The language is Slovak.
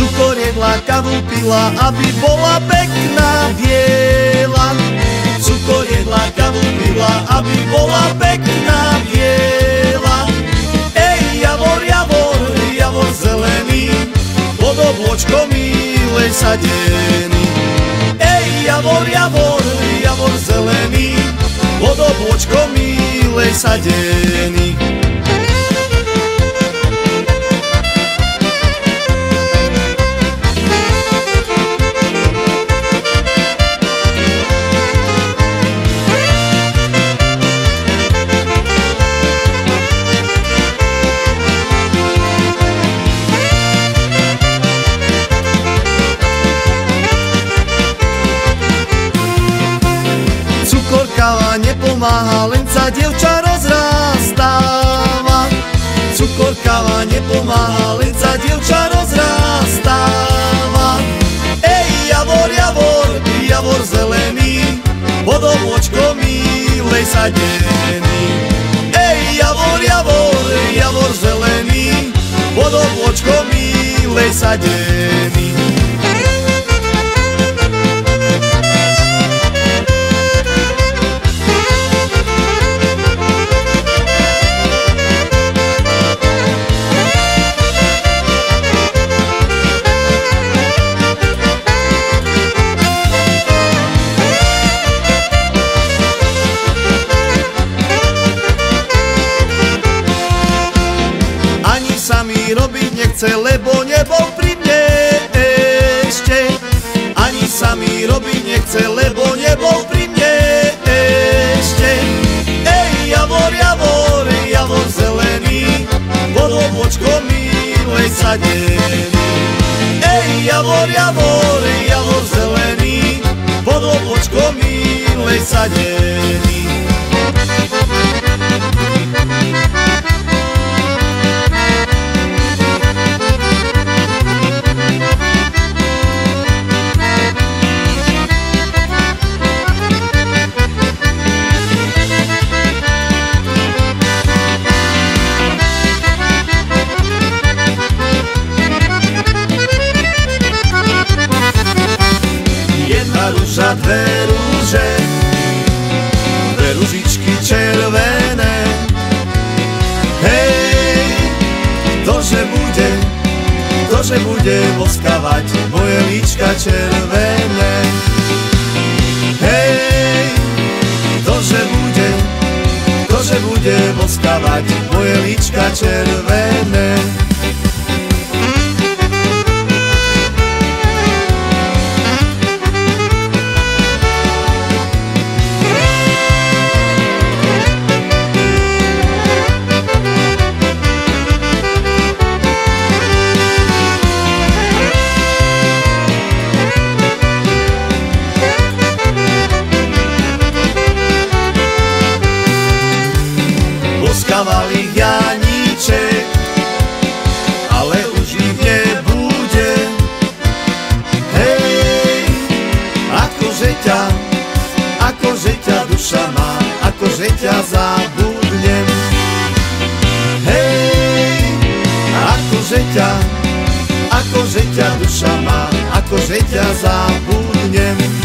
Cukoriedla, kávu pila, aby bola pekná biela. Cukoriedla, kávu pila, aby bola pekná biela. Ej, javor, javor, javor zelený, pod obločkom milej sadený. Ej, javor, javor, javor zelený, pod obločkom milej sadený. Káva nepomáha, len sa dievča rozrastáva. Cukor, káva nepomáha, len sa dievča rozrastáva. Ej, javor, javor, javor zelený, pod obločkom milej sadený. Ej, javor, javor, javor zelený, pod obločkom milej sadený. Sa mi robiť nechce, lebo nebol pri mne ešte. Ani sa mi robiť nechce, lebo nebol pri mne ešte. Ej, javor, javor, javor zelený, pod obločkom milej sadený. Ej, javor, javor, javor zelený, pod obločkom milej sadený. Rúža, dve rúže, dve ružičky červené. Hej, ktože bude boskavať moje líčka červené. Hej, ktože bude boskavať moje líčka červené. Boskaval ich Janíček, ale už ich nebude. Hej, akože ťa duša má, akože ťa zabudnem. Hej, akože ťa duša má, akože ťa zabudnem.